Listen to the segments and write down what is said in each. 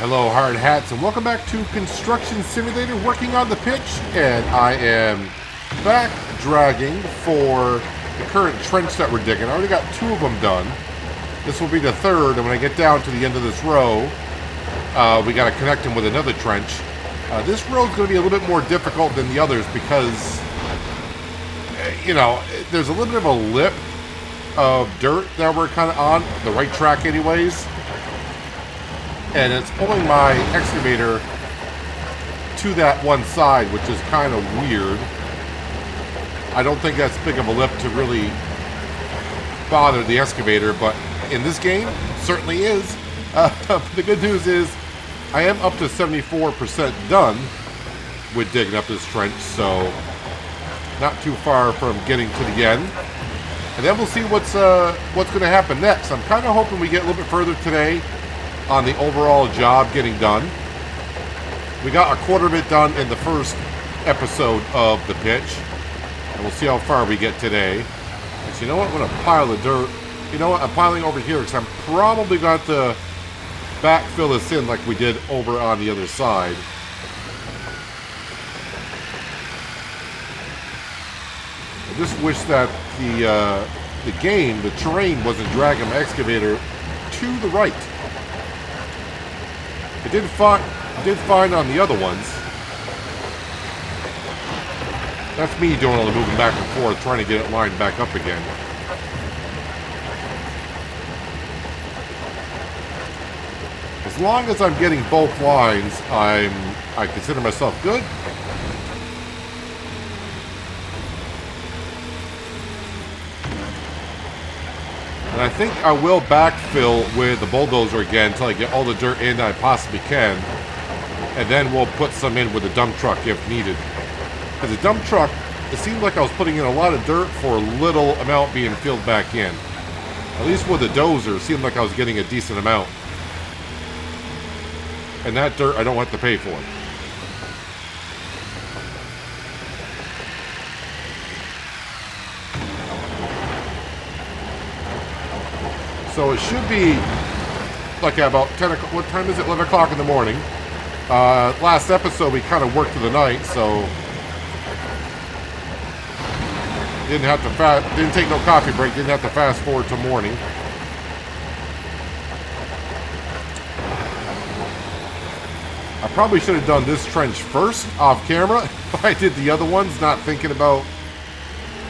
Hello, hard hats, and welcome back to Construction Simulator, working on the pitch. And I am back dragging for the current trench that we're digging. I already got two of them done. This will be the third, and when I get down to the end of this row, we got to connect them with another trench. This row is going to be a little bit more difficult than the others because, you know, there's a little bit of a lip of dirt that we're kind of on, the right track anyways. And it's pulling my excavator to that one side, which is kind of weird. I don't think that's big of a lip to really bother the excavator, but in this game, certainly is. The good news is, I am up to 74% done with digging up this trench, so not too far from getting to the end. And then we'll see what's going to happen next. I'm kind of hoping we get a little bit further today on the overall job getting done. We got a quarter of it done in the first episode of the pitch, and we'll see how far we get today. So you know what, I'm going to pile the dirt. You know what, I'm piling over here because I'm probably going to backfill this in like we did over on the other side. I just wish that the game, the terrain, wasn't dragging my excavator to the right. It did fine on the other ones. That's me doing all the moving back and forth, trying to get it lined back up again. As long as I'm getting both lines, I consider myself good. And I think I will backfill with the bulldozer again until I get all the dirt in that I possibly can. And then we'll put some in with the dump truck if needed. Because the dump truck, it seemed like I was putting in a lot of dirt for little amount being filled back in. At least with the dozer, it seemed like I was getting a decent amount. And that dirt I don't have to pay for. So it should be like about 10 o'clock. What time is it? 11 o'clock in the morning. Last episode we kind of worked through the night, so didn't take no coffee break, didn't have to fast forward to morning. I probably should have done this trench first off camera. I did the other ones, not thinking about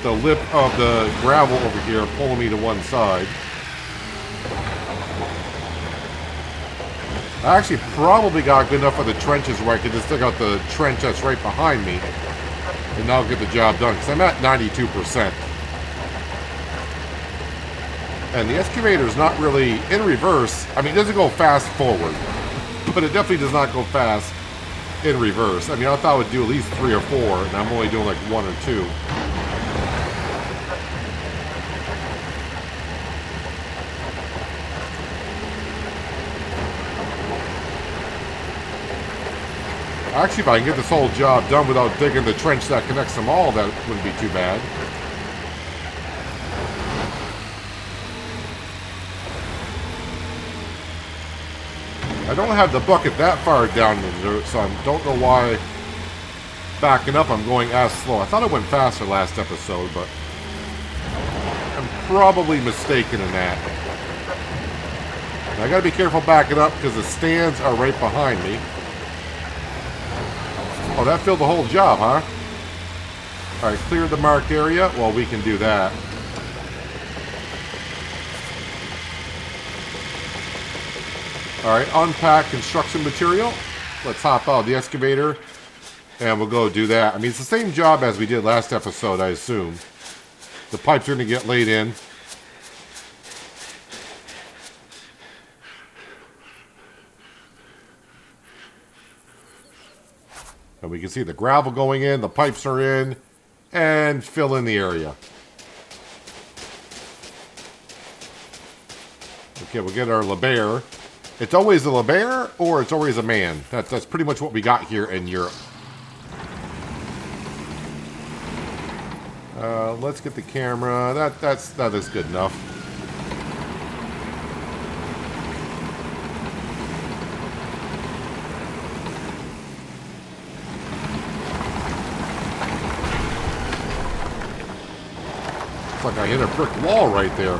the lip of the gravel over here pulling me to one side. I actually probably got good enough of the trenches where I could just dig out the trench that's right behind me, and now get the job done, because I'm at 92%. And the excavator is not really in reverse. I mean, it doesn't go fast forward, but it definitely does not go fast in reverse. I mean, I thought it would do at least 3 or 4, and I'm only doing like 1 or 2. Actually, if I can get this whole job done without digging the trench that connects them all, that wouldn't be too bad. I don't have the bucket that far down in the dirt, so I don't know why backing up I'm going as slow. I thought it went faster last episode, but I'm probably mistaken in that. And I gotta be careful backing up because the stands are right behind me. Oh, that filled the whole job, huh? Alright, clear the marked area. Well, we can do that. Alright, unpack construction material. Let's hop out of the excavator, and we'll go do that. I mean, it's the same job as we did last episode, I assume. The pipes are going to get laid in. And we can see the gravel going in, the pipes are in, and fill in the area. Okay, we'll get our LeBaire. It's always a LeBaire, or it's always a man. That's pretty much what we got here in Europe. Let's get the camera. That is good enough. Looks like I hit a brick wall right there.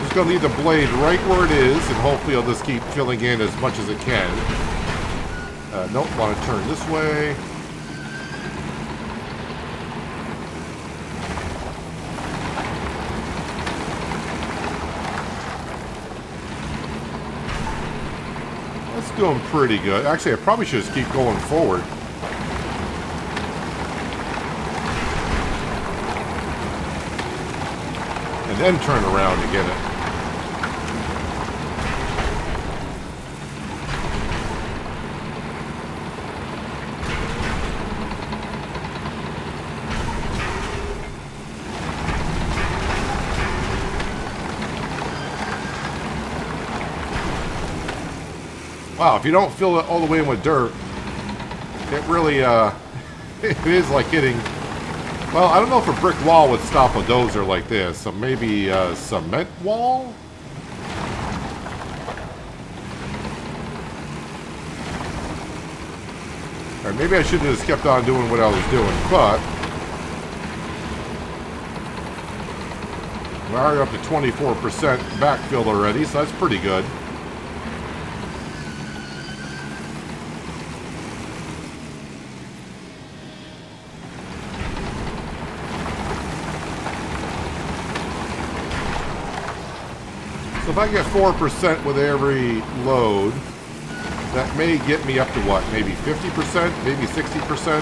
Just gonna leave the blade right where it is, and hopefully I'll just keep filling in as much as it can. Nope, want to turn this way. That's doing pretty good. Actually, I probably should just keep going forward. And then turn around to get it. Wow, if you don't fill it all the way in with dirt, it really, it is like hitting, well, I don't know if a brick wall would stop a dozer like this, so maybe a cement wall? Or maybe I should have just kept on doing what I was doing, but we're already up to 24% backfill already, so that's pretty good. So if I get 4% with every load, that may get me up to what? Maybe 50%? Maybe 60%?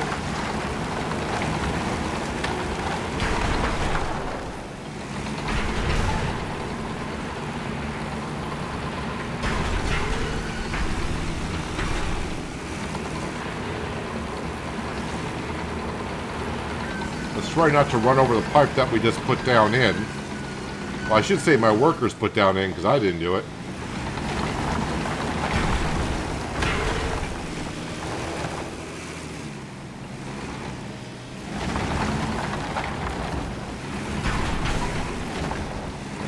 Let's try not to run over the pipe that we just put down in. Well, I should say my workers put down in because I didn't do it.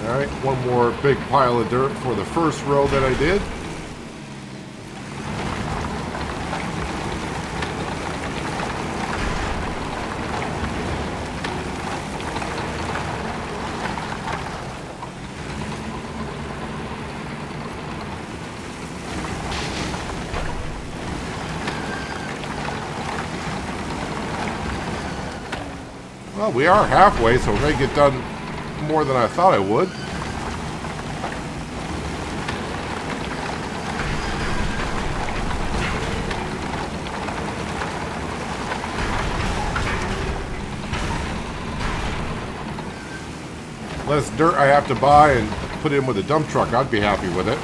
Alright, one more big pile of dirt for the first row that I did. Well, we are halfway, so we're going to get done more than I thought I would. Less dirt I have to buy and put in with a dump truck, I'd be happy with it.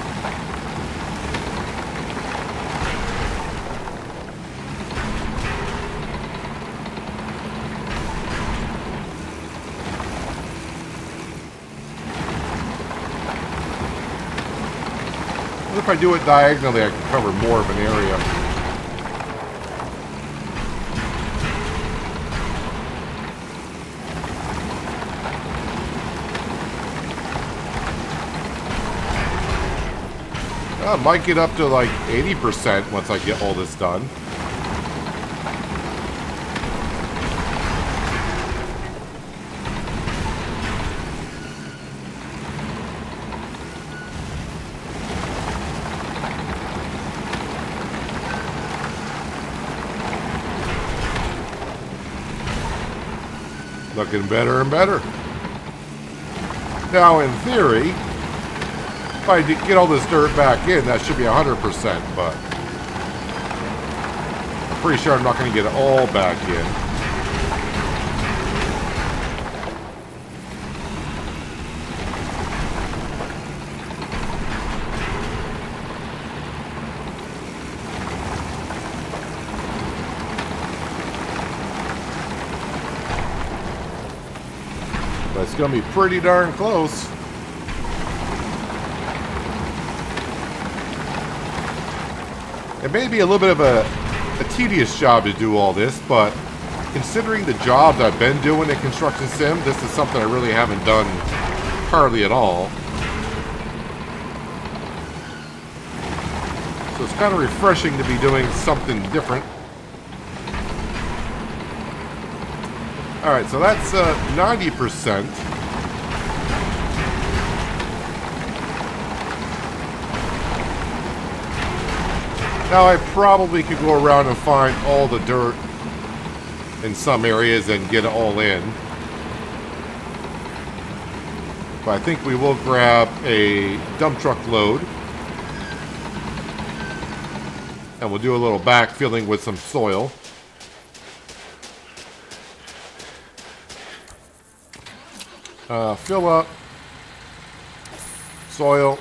If I do it diagonally, I can cover more of an area. I might get up to like 80% once I get all this done. Looking better and better. Now, in theory, if I get all this dirt back in, that should be 100%, but I'm pretty sure I'm not going to get it all back in. But it's going to be pretty darn close. It may be a little bit of a tedious job to do all this, but considering the jobs I've been doing in Construction Sim, this is something I really haven't done hardly at all. So it's kind of refreshing to be doing something different. Alright, so that's 90%. Now I probably could go around and find all the dirt in some areas and get it all in. But I think we will grab a dump truck load. And we'll do a little backfilling with some soil. Fill up. Soil.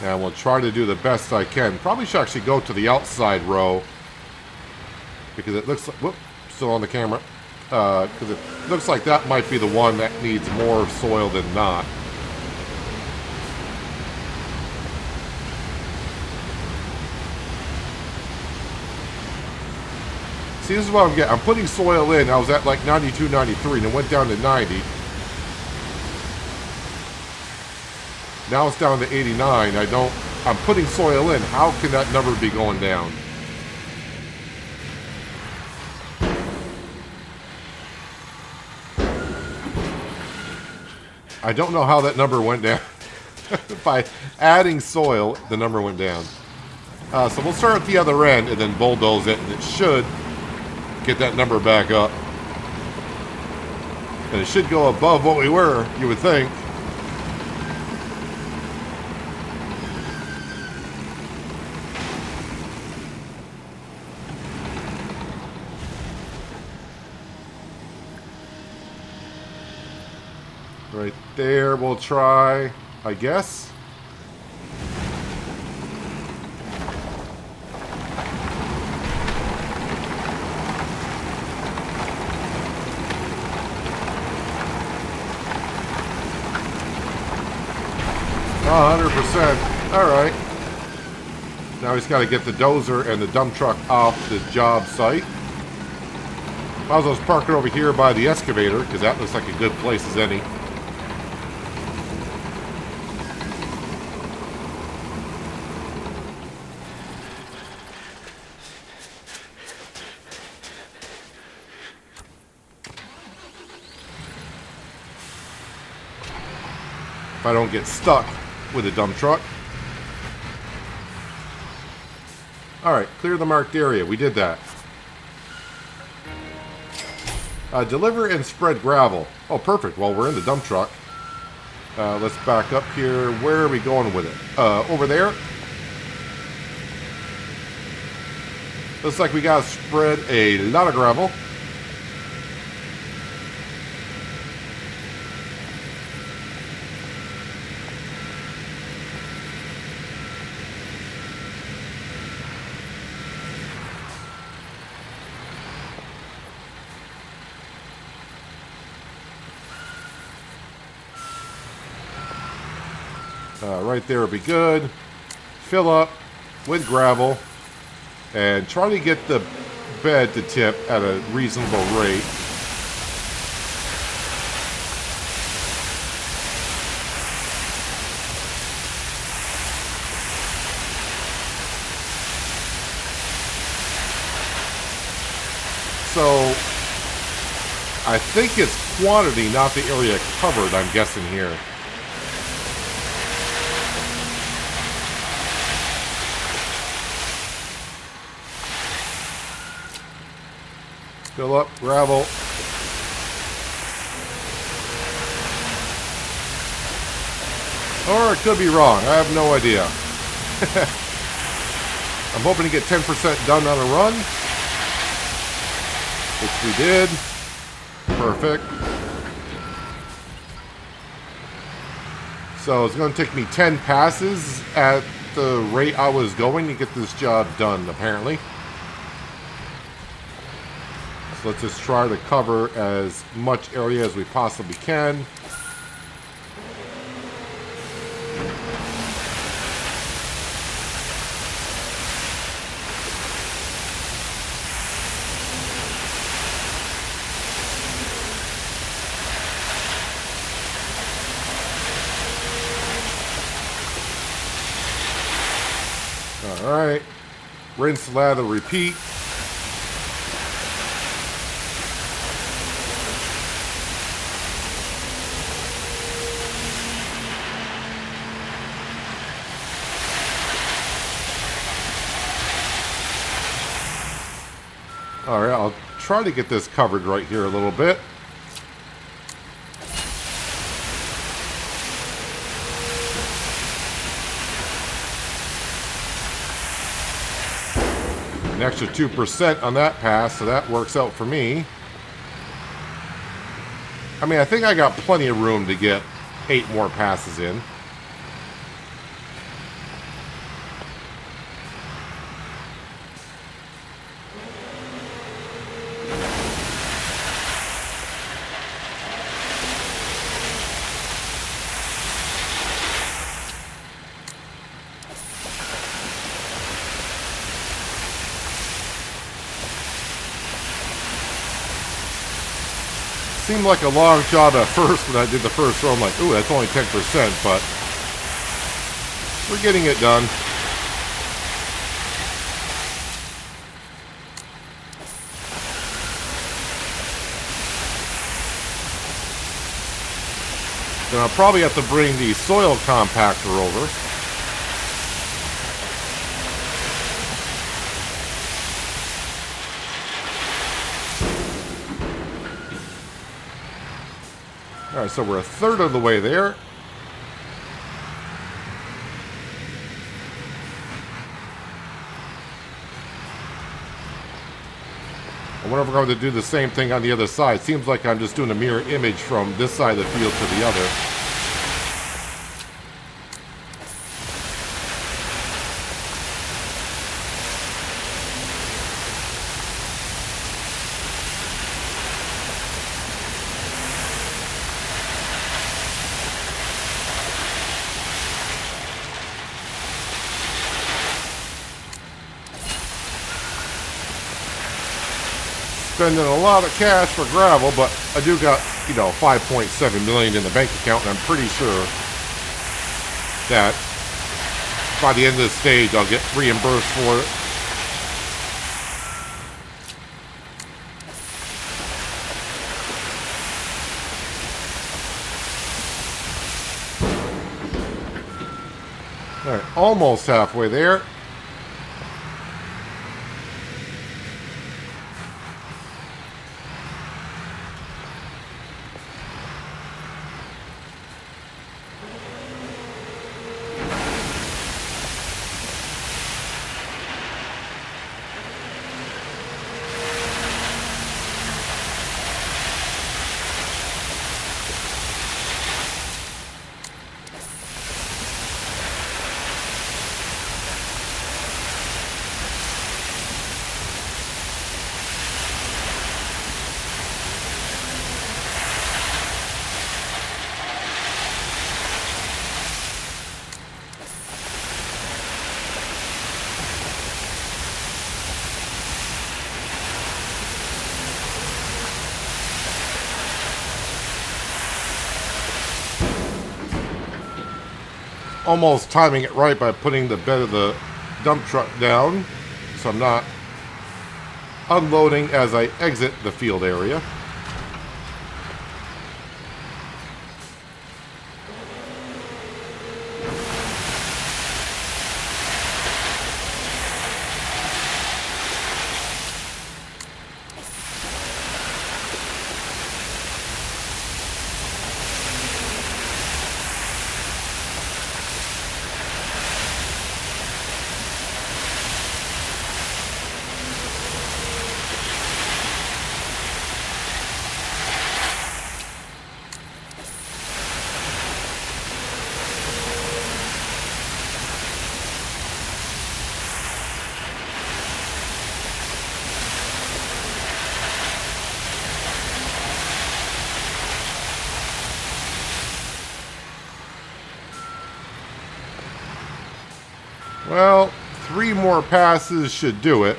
And we'll try to do the best I can. Probably should actually go to the outside row. Because it looks like... Whoop, still on the camera. Because it looks like that might be the one that needs more soil than not. See, this is what I'm getting. I'm putting soil in. I was at like 92, 93, and it went down to 90. Now it's down to 89. I'm putting soil in. How can that number be going down? I don't know how that number went down. By adding soil, the number went down. So we'll start at the other end and then bulldoze it, and it should get that number back up. And it should go above what we were, you would think. Right there, we'll try, I guess. Oh, 100%. All right. Now he's got to get the dozer and the dump truck off the job site. Might as well just park it over here by the excavator, because that looks like a good place as any. If I don't get stuck with a dump truck. Alright, clear the marked area. We did that. Deliver and spread gravel. Oh, perfect. Well, we're in the dump truck. Let's back up here. Where are we going with it? Over there. Looks like we got to spread a lot of gravel. Right there would be good. Fill up with gravel and try to get the bed to tip at a reasonable rate. So I think it's quantity, not the area covered, I'm guessing here. Fill up, gravel. Or it could be wrong. I have no idea. I'm hoping to get 10% done on a run. Which we did. Perfect. So it's going to take me 10 passes at the rate I was going to get this job done, apparently. So let's just try to cover as much area as we possibly can. Alright. Rinse, lather, repeat. Alright, I'll try to get this covered right here a little bit. An extra 2% on that pass, so that works out for me. I mean, I think I got plenty of room to get 8 more passes in. Seemed like a long job at first when I did the first row. I'm like, ooh, that's only 10%, but we're getting it done. Then I'll probably have to bring the soil compactor over. Alright, so we're a third of the way there. I wonder if we're going to do the same thing on the other side. Seems like I'm just doing a mirror image from this side of the field to the other. Spending a lot of cash for gravel, but I do got, you know, 5.7 million in the bank account, and I'm pretty sure that by the end of the stage I'll get reimbursed for it. Alright, almost halfway there. Almost timing it right by putting the bed of the dump truck down so I'm not unloading as I exit the field area. Well, 3 more passes should do it.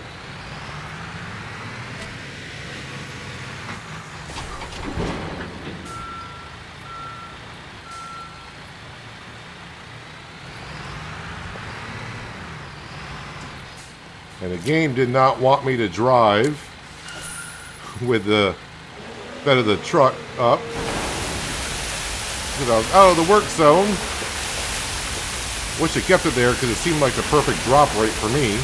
And the game did not want me to drive with the bed of the truck up. I was out of the work zone. Wish it kept it there because it seemed like the perfect drop rate for me.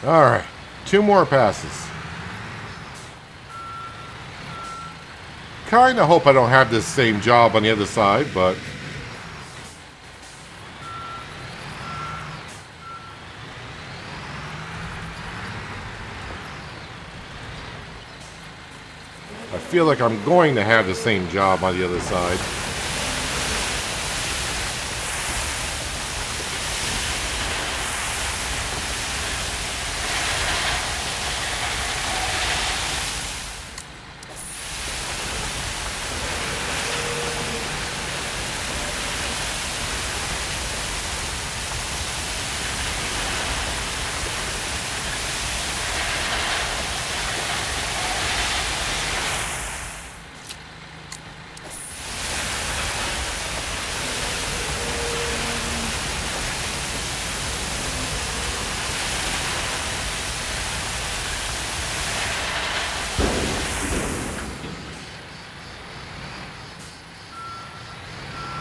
Alright, 2 more passes. Kinda hope I don't have this same job on the other side, but I feel like I'm going to have the same job on the other side.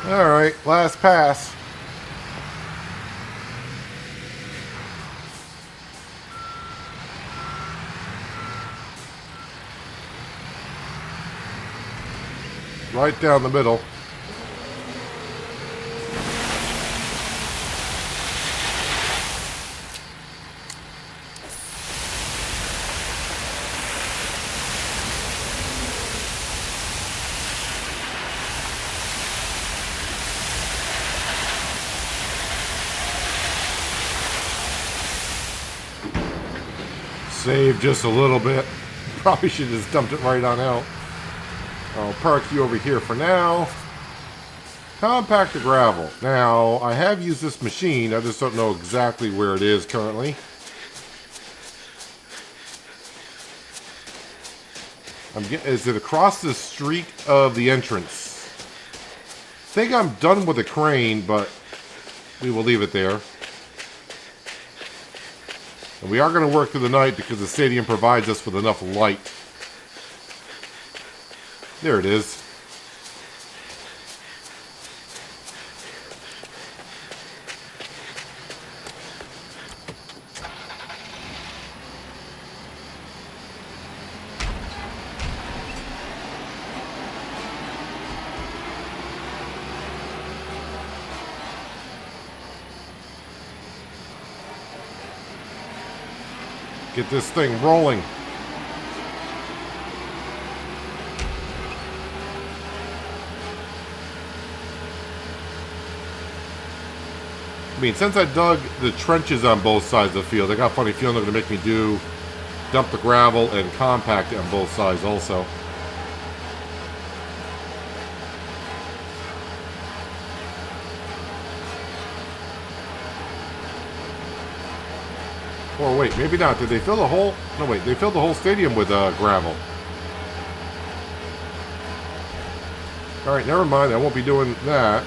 Alright, last pass. Right down the middle. Save just a little bit. Probably should have just dumped it right on out. I'll park you over here for now. Compact the gravel. Now, I have used this machine. I just don't know exactly where it is currently. Is it across the street of the entrance? I think I'm done with the crane, but we will leave it there. And we are going to work through the night because the stadium provides us with enough light. There it is. Get this thing rolling. I mean, since I dug the trenches on both sides of the field, I got a funny feeling they're going to make me dump the gravel and compact it on both sides also. Or wait, maybe not. Did they fill the whole... No, wait. They filled the whole stadium with gravel. Alright, never mind. I won't be doing that.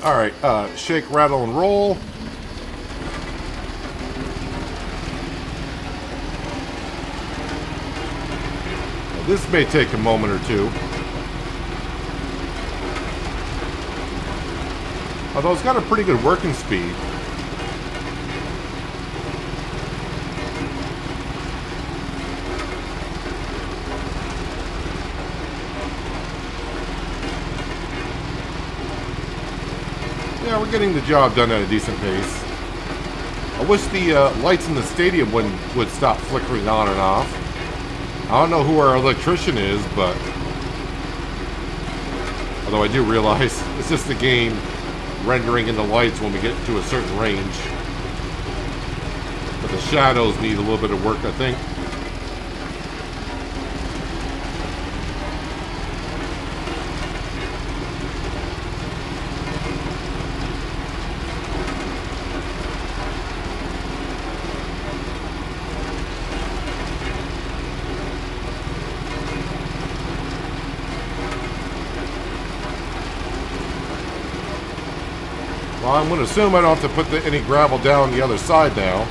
Alright, shake, rattle, and roll. This may take a moment or two. Although it's got a pretty good working speed. we're getting the job done at a decent pace. I wish the lights in the stadium would stop flickering on and off. I don't know who our electrician is, but... Although I do realize it's just the game rendering in the lights when we get to a certain range. But the shadows need a little bit of work, I think. Well, I'm going to assume I don't have to put any gravel down the other side now.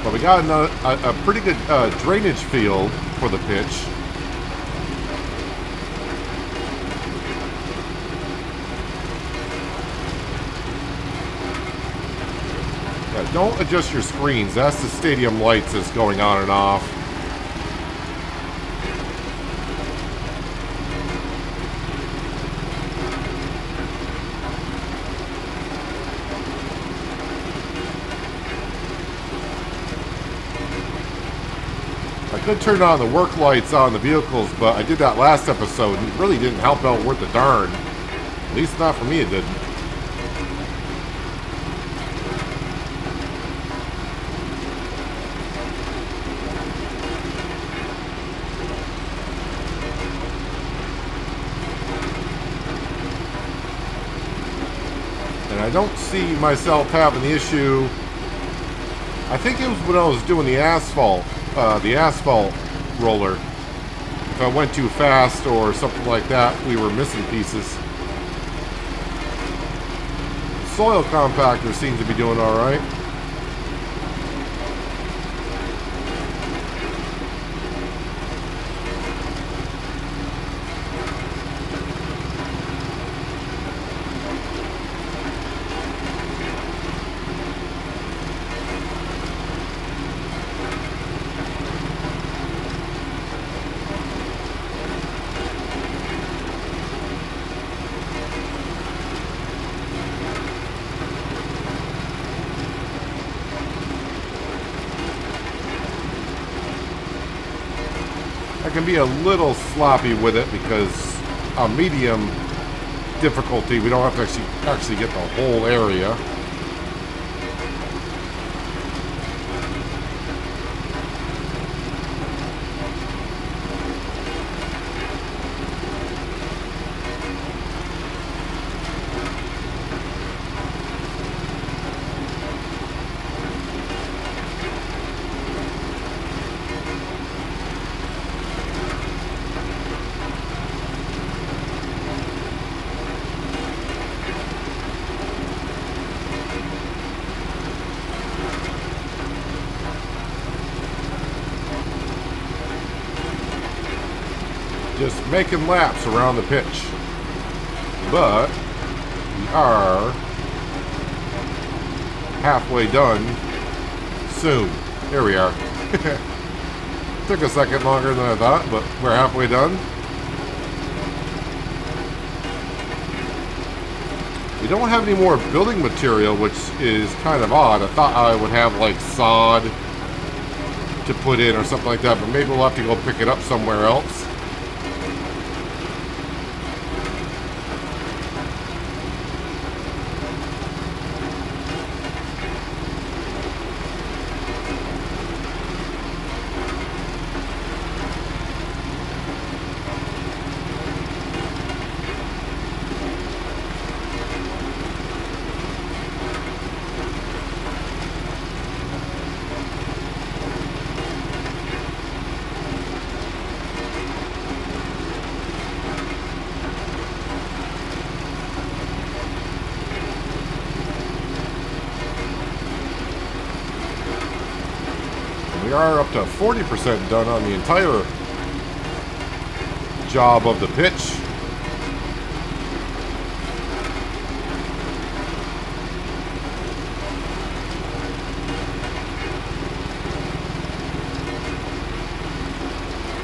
But we got a pretty good drainage field for the pitch. Yeah, don't adjust your screens. That's the stadium lights that's going on and off. I could turn on the work lights on the vehicles, but I did that last episode and it really didn't help out worth a darn. At least not for me, it didn't. And I don't see myself having the issue. I think it was when I was doing the asphalt roller. If I went too fast or something like that, we were missing pieces. The soil compactor seems to be doing all right. I can be a little sloppy with it because on medium difficulty we don't have to actually get the whole area. Just making laps around the pitch. But we are halfway done soon. Here we are. Took a second longer than I thought, but we're halfway done. We don't have any more building material, which is kind of odd. I thought I would have like sod to put in or something like that, but maybe we'll have to go pick it up somewhere else. We are up to 40% done on the entire job of the pitch.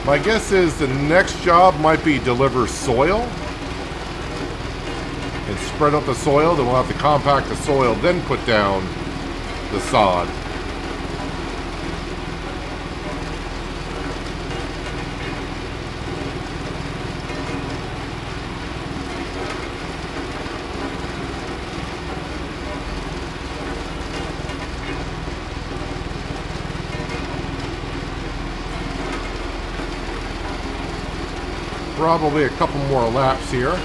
My guess is the next job might be deliver soil and spread out the soil. Then we'll have to compact the soil, then put down the sod. Probably a couple more laps here.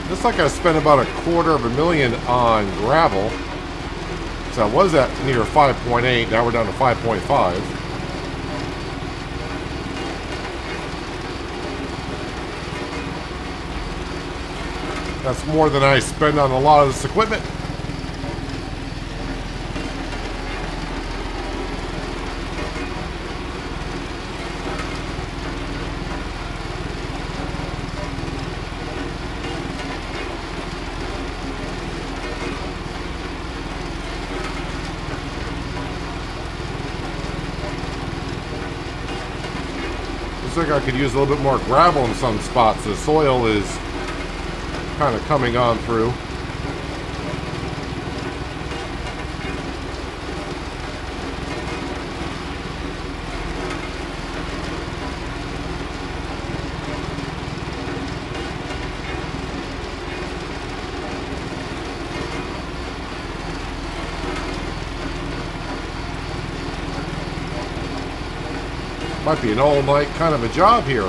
Looks like I spent about $250,000 on gravel. So I was at near 5.8, now we're down to 5.5. That's more than I spend on a lot of this equipment. Looks like I could use a little bit more gravel in some spots. The soil is kind of coming on through. Might be an all-night kind of a job here.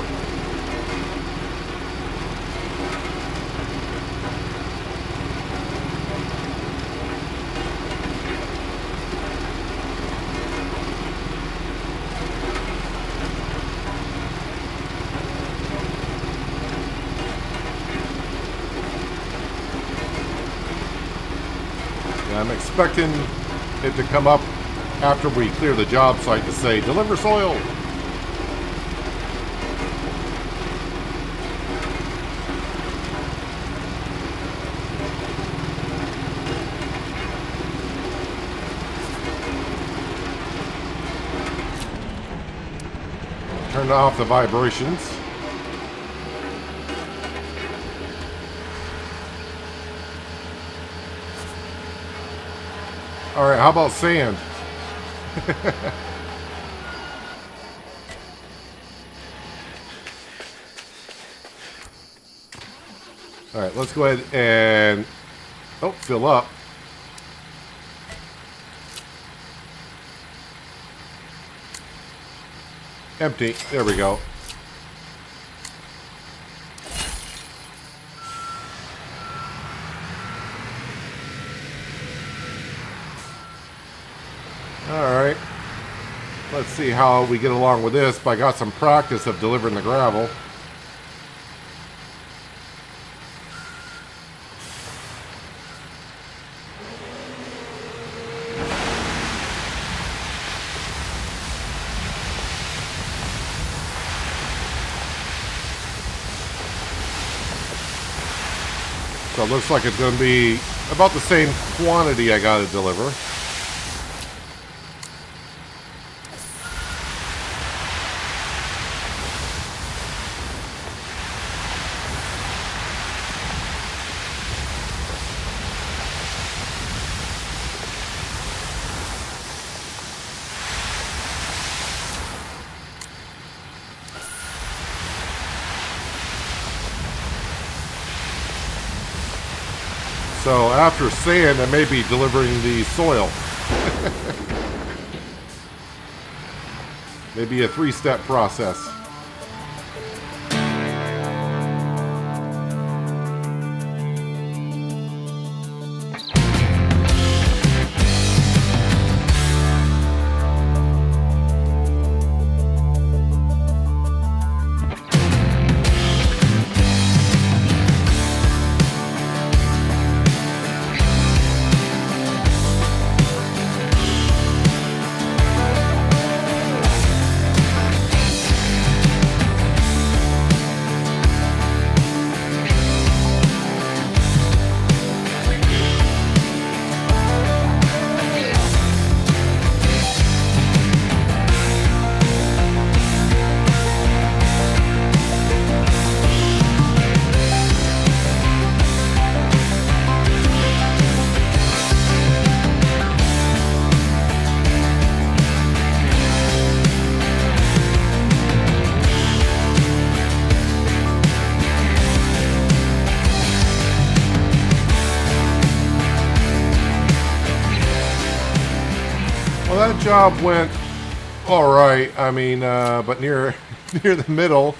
Yeah, I'm expecting it to come up after we clear the job site to say, deliver soil. Turn off the vibrations. All right, how about sand? All right, let's go ahead and fill up. Empty. There we go. Alright. Let's see how we get along with this. But I got some practice of delivering the gravel. So it looks like it's going to be about the same quantity I got to deliver. So after sand, I may be delivering the soil. Maybe a 3-step process. that job went all right. I mean, but near near the middle,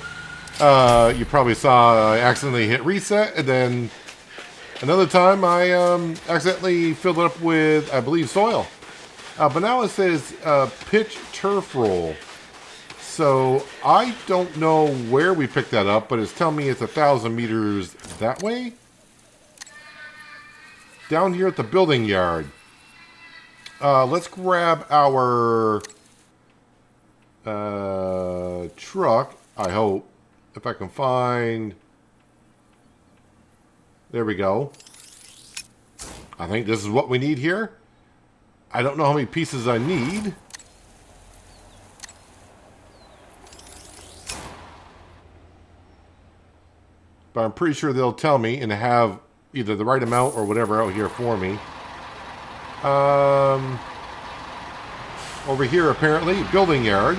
you probably saw I accidentally hit reset, and then another time I accidentally filled it up with, I believe, soil. But now it says pitch turf roll. So I don't know where we picked that up, but it's telling me it's 1,000 meters that way. Down here at the building yard. Let's grab our truck, I hope. If I can find... There we go. I think this is what we need here. I don't know how many pieces I need. But I'm pretty sure they'll tell me and have either the right amount or whatever out here for me. Over here, apparently, building yard.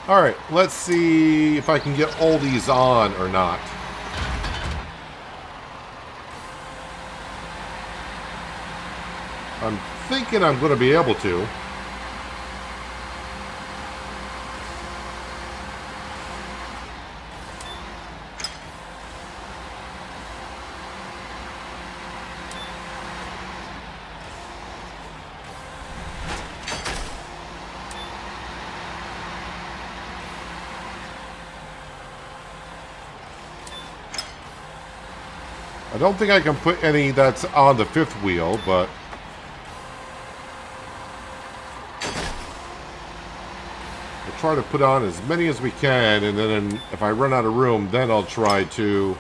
All right, let's see if I can get all these on or not. I'm thinking I'm going to be able to. I don't think I can put any that's on the fifth wheel, but... we'll try to put on as many as we can, and then if I run out of room, then I'll try to...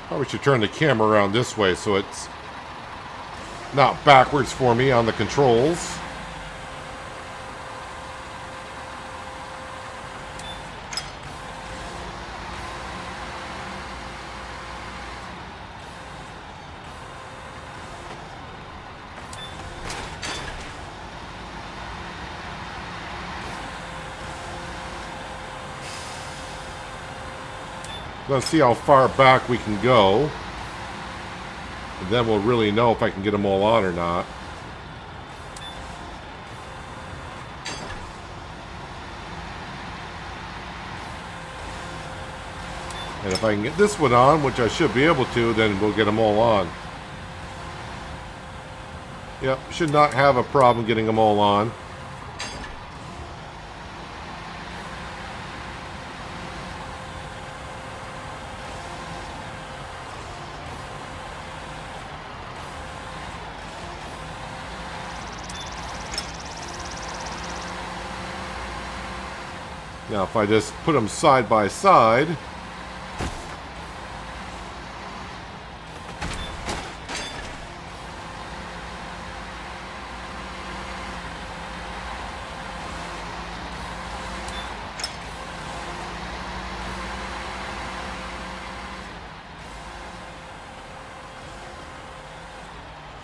Probably should turn the camera around this way so it's not backwards for me on the controls. Let's see how far back we can go. And then we'll really know if I can get them all on or not. And if I can get this one on, which I should be able to, then we'll get them all on. Yep, should not have a problem getting them all on. Now, if I just put them side by side,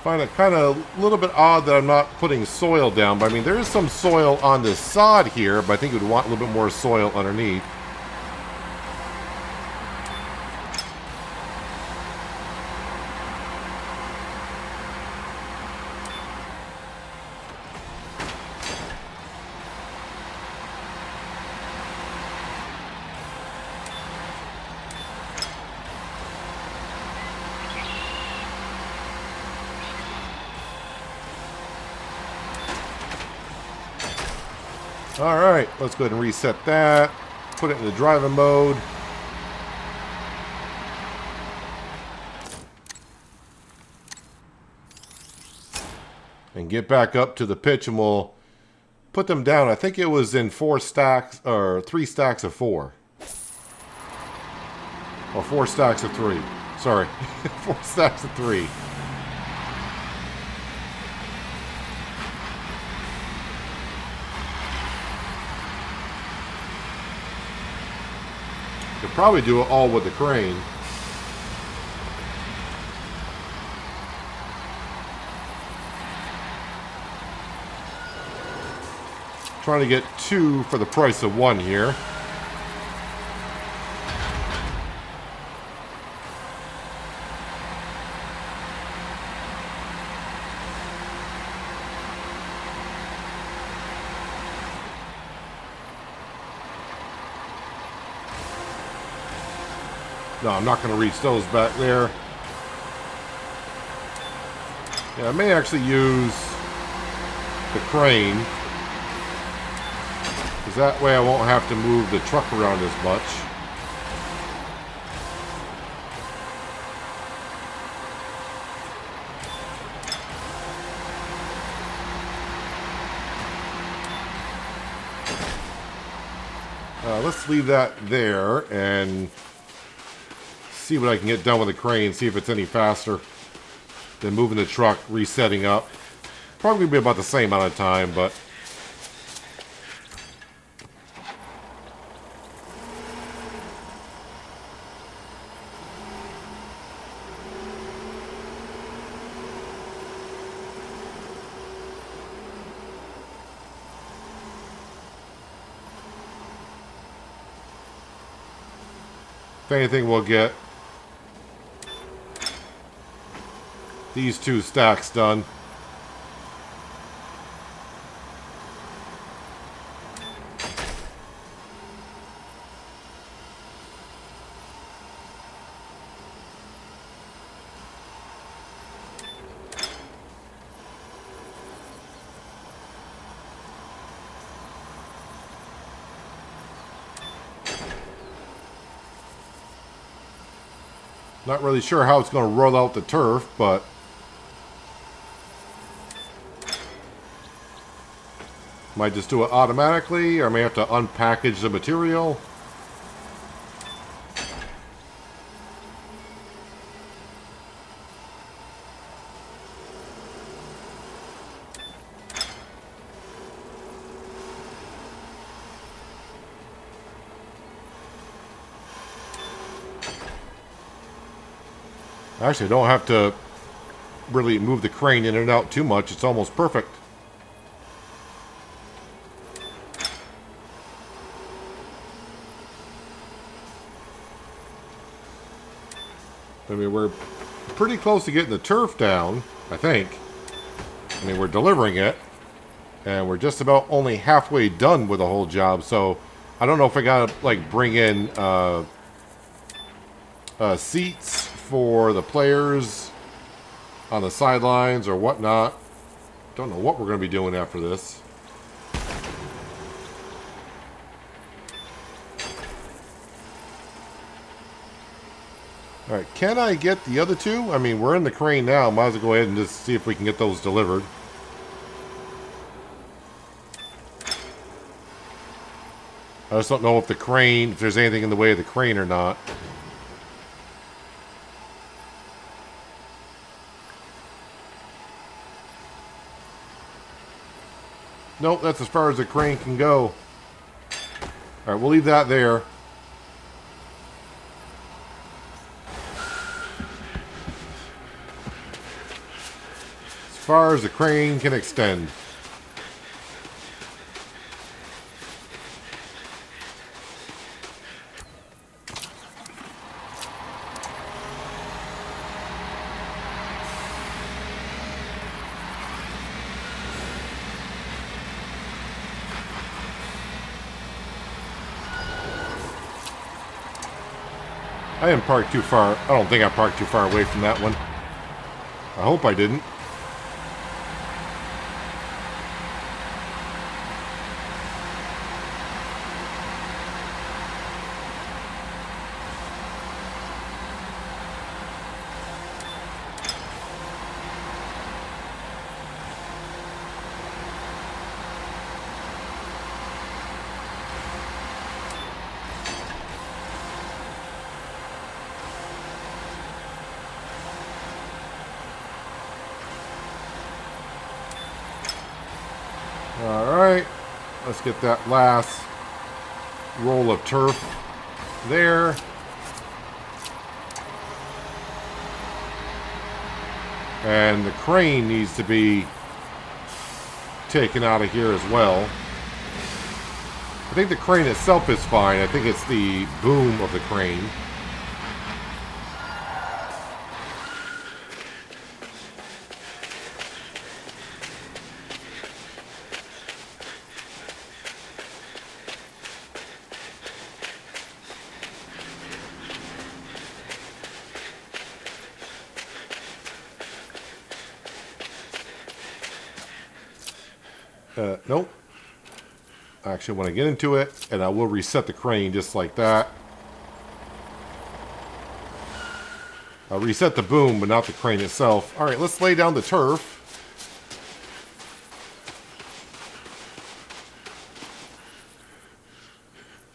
find it kind of a little bit odd that I'm not putting soil down, but I mean, there is some soil on this sod here, but I think we'd want a little bit more soil underneath. Alright, let's go ahead and reset that. Put it in the driving mode. And get back up to the pitch, and we'll put them down. I think it was in 4 stacks, or 3 stacks of 4. Or 4 stacks of 3. Sorry, 4 stacks of 3. Probably do it all with the crane. Trying to get 2 for the price of 1 here. No, I'm not going to reach those back there. Yeah, I may actually use the crane, because that way I won't have to move the truck around as much. Let's leave that there and see what I can get done with the crane, see if it's any faster than moving the truck, resetting up. Probably be about the same amount of time, but if anything, we'll get these 2 stacks done. Not really sure how it's going to roll out the turf, but might just do it automatically, or I may have to unpackage the material. Actually, I don't have to really move the crane in and out too much. It's almost perfect. I mean, we're pretty close to getting the turf down, I think. I mean, we're delivering it, and we're just about only halfway done with the whole job, so I don't know if I gotta, like, bring in seats for the players on the sidelines or whatnot. Don't know what we're going to be doing after this. Alright, can I get the other 2? I mean, we're in the crane now. Might as well go ahead and just see if we can get those delivered. I just don't know if the crane, if there's anything in the way of the crane or not. Nope, that's as far as the crane can go. Alright, we'll leave that there. As far as the crane can extend. I didn't park too far. I don't think I parked too far away from that one. I hope I didn't. Alright, let's get that last roll of turf there. And the crane needs to be taken out of here as well. I think the crane itself is fine. I think it's the boom of the crane. Nope. Actually, when I get into it, and I will reset the crane just like that. I'll reset the boom, but not the crane itself. All right, let's lay down the turf.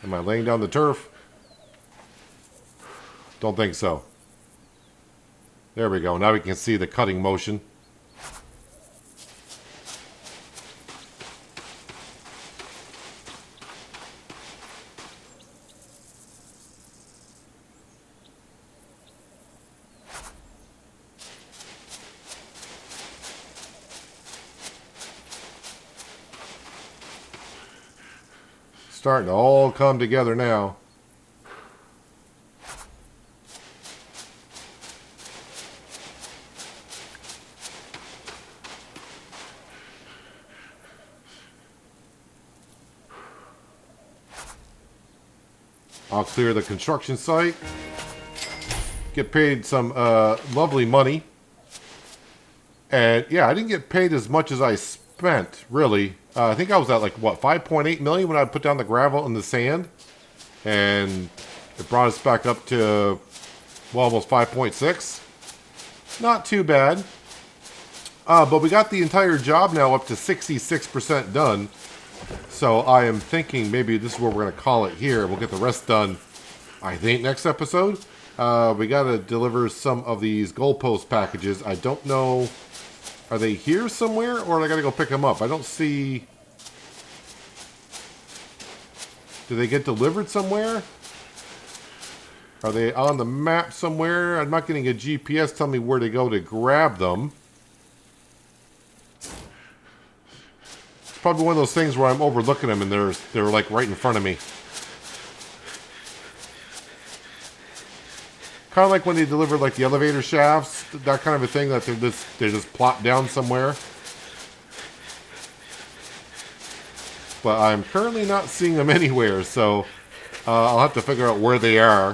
Am I laying down the turf? Don't think so. There we go. Now we can see the cutting motion. Starting to all come together now. I'll clear the construction site. Get paid some lovely money. And yeah, I didn't get paid as much as I spent, really. I think I was at like, what, 5.8 million when I put down the gravel and the sand. And it brought us back up to, well, almost 5.6. Not too bad. But we got the entire job now up to 66% done. So I am thinking maybe this is where we're going to call it here. We'll get the rest done, I think, next episode. We got to deliver some of these goalpost packages. I don't know. Are they here somewhere, or I got to go pick them up? I don't see. Do they get delivered somewhere? Are they on the map somewhere? I'm not getting a GPS telling me where to go to grab them. It's probably one of those things where I'm overlooking them and they're like right in front of me. Kind of like when they deliver like the elevator shafts, that kind of a thing, that they're just plopped down somewhere. But I'm currently not seeing them anywhere, so I'll have to figure out where they are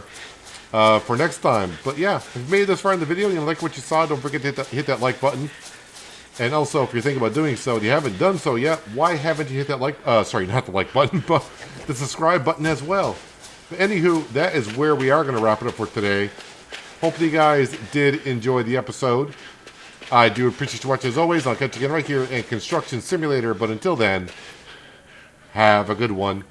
for next time. But yeah, if you made it this far in the video and you like what you saw, don't forget to hit that like button. And also, if you're thinking about doing so and you haven't done so yet, why haven't you hit that like, sorry, not the like button, but the subscribe button as well. But anywho, that is where we are going to wrap it up for today. Hopefully you guys did enjoy the episode. I do appreciate you watching as always. I'll catch you again right here in Construction Simulator. But until then, have a good one.